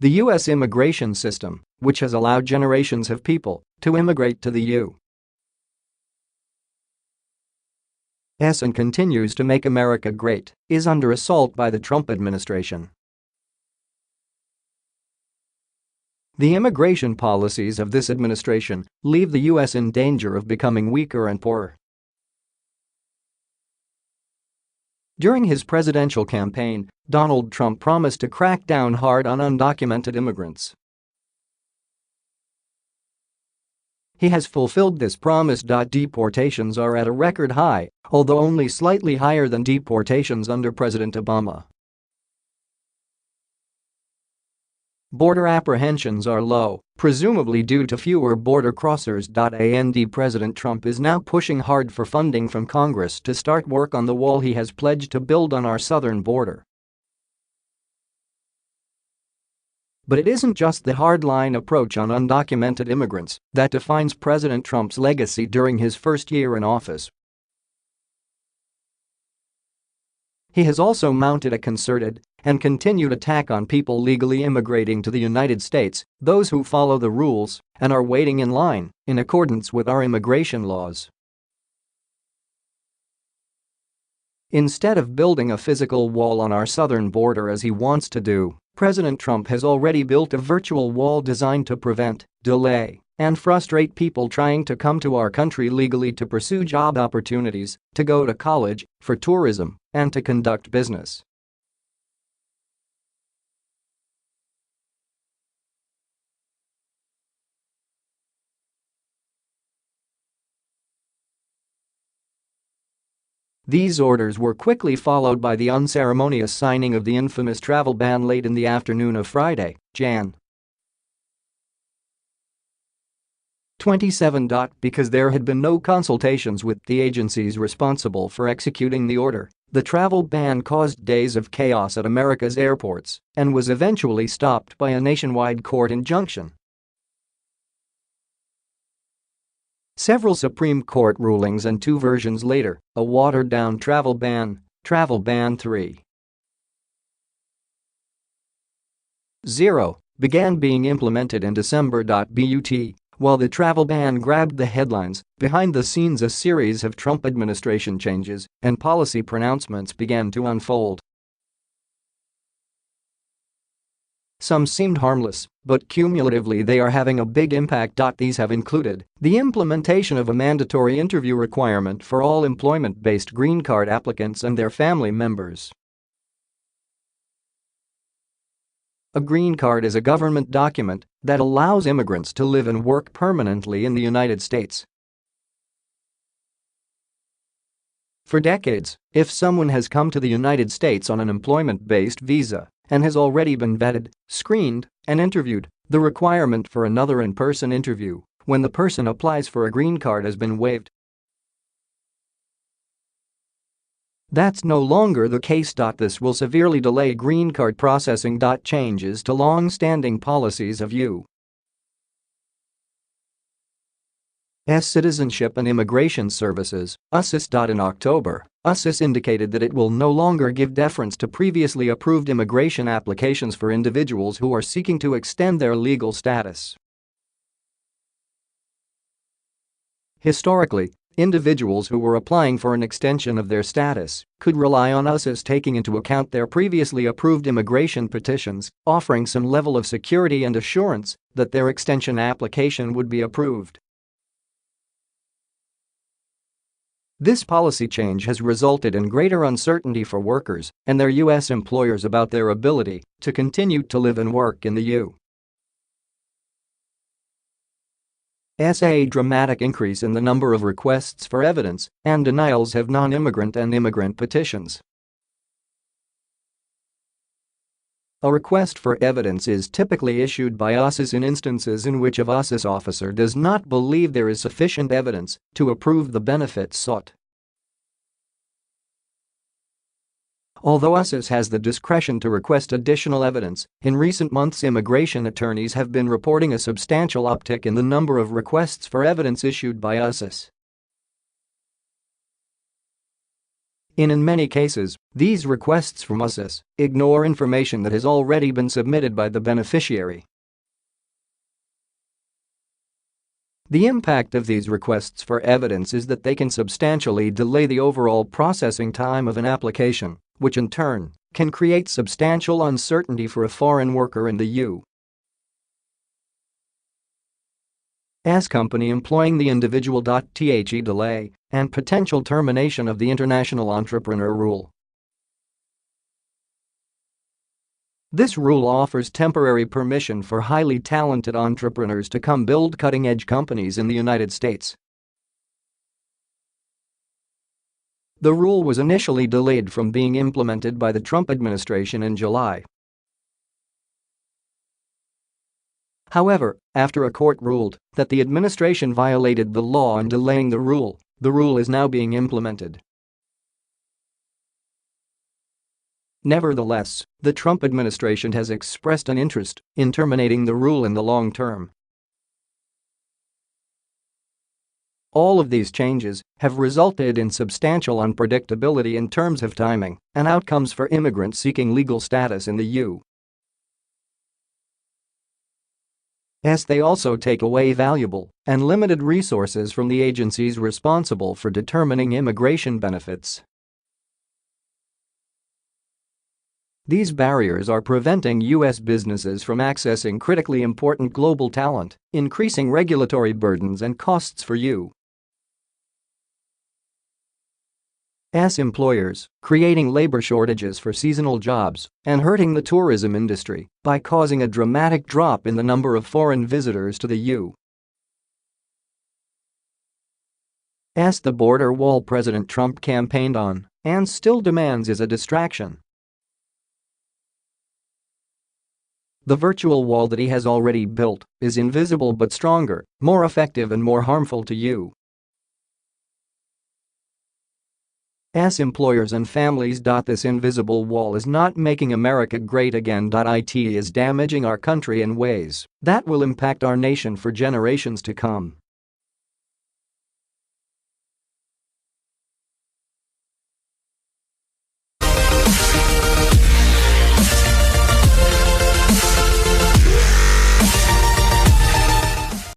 the U.S. immigration system, which has allowed generations of people to immigrate to the U.S. and continues to make America great, is under assault by the Trump administration. The immigration policies of this administration leave the U.S. in danger of becoming weaker and poorer. During his presidential campaign, Donald Trump promised to crack down hard on undocumented immigrants. He has fulfilled this promise. Deportations are at a record high, although only slightly higher than deportations under President Obama. Border apprehensions are low, presumably due to fewer border crossers.And President Trump is now pushing hard for funding from Congress to start work on the wall he has pledged to build on our southern border. But it isn't just the hardline approach on undocumented immigrants that defines President Trump's legacy during his first year in office. He has also mounted a concerted and continued attack on people legally immigrating to the United States, those who follow the rules and are waiting in line in accordance with our immigration laws. Instead of building a physical wall on our southern border as he wants to do, President Trump has already built a virtual wall designed to prevent, delay, and frustrate people trying to come to our country legally to pursue job opportunities, to go to college, for tourism, and to conduct business. These orders were quickly followed by the unceremonious signing of the infamous travel ban late in the afternoon of Friday, Jan. 27. Because there had been no consultations with the agencies responsible for executing the order, the travel ban caused days of chaos at America's airports and was eventually stopped by a nationwide court injunction. Several Supreme Court rulings and two versions later, a watered-down travel ban, Travel Ban 3.0, began being implemented in December.But, while the travel ban grabbed the headlines, behind the scenes a series of Trump administration changes and policy pronouncements began to unfold. Some seemed harmless, but cumulatively they are having a big impact. These have included the implementation of a mandatory interview requirement for all employment-based green card applicants and their family members. A green card is a government document that allows immigrants to live and work permanently in the United States. For decades, if someone has come to the United States on an employment-based visa and has already been vetted, screened, and interviewed, the requirement for another in-person interview when the person applies for a green card has been waived. That's no longer the case. This will severely delay green card processing. Changes to long-standing policies of U.S. Citizenship and Immigration Services, USCIS. In October, USCIS indicated that it will no longer give deference to previously approved immigration applications for individuals who are seeking to extend their legal status. Historically, individuals who were applying for an extension of their status could rely on USCIS taking into account their previously approved immigration petitions, offering some level of security and assurance that their extension application would be approved. This policy change has resulted in greater uncertainty for workers and their U.S. employers about their ability to continue to live and work in the U.S. A dramatic increase in the number of requests for evidence and denials of non-immigrant and immigrant petitions. A request for evidence is typically issued by USCIS in instances in which a USCIS officer does not believe there is sufficient evidence to approve the benefits sought. Although USCIS has the discretion to request additional evidence, in recent months immigration attorneys have been reporting a substantial uptick in the number of requests for evidence issued by USCIS. In many cases, these requests from USCIS ignore information that has already been submitted by the beneficiary. The impact of these requests for evidence is that they can substantially delay the overall processing time of an application, which in turn can create substantial uncertainty for a foreign worker in the U.S. company employing the individual.The delay and potential termination of the international entrepreneur rule. This rule offers temporary permission for highly talented entrepreneurs to come build cutting-edge companies in the United States. The rule was initially delayed from being implemented by the Trump administration in July. However, after a court ruled that the administration violated the law in delaying the rule is now being implemented. Nevertheless, the Trump administration has expressed an interest in terminating the rule in the long term. All of these changes have resulted in substantial unpredictability in terms of timing and outcomes for immigrants seeking legal status in the U.S. They also take away valuable and limited resources from the agencies responsible for determining immigration benefits. These barriers are preventing U.S. businesses from accessing critically important global talent, increasing regulatory burdens and costs for U.S. employers, creating labor shortages for seasonal jobs, and hurting the tourism industry by causing a dramatic drop in the number of foreign visitors to the U.S. The border wall President Trump campaigned on and still demands is a distraction. The virtual wall that he has already built is invisible but stronger, more effective and more harmful to U.S. employers and families. This invisible wall is not making America great again. It is damaging our country in ways that will impact our nation for generations to come.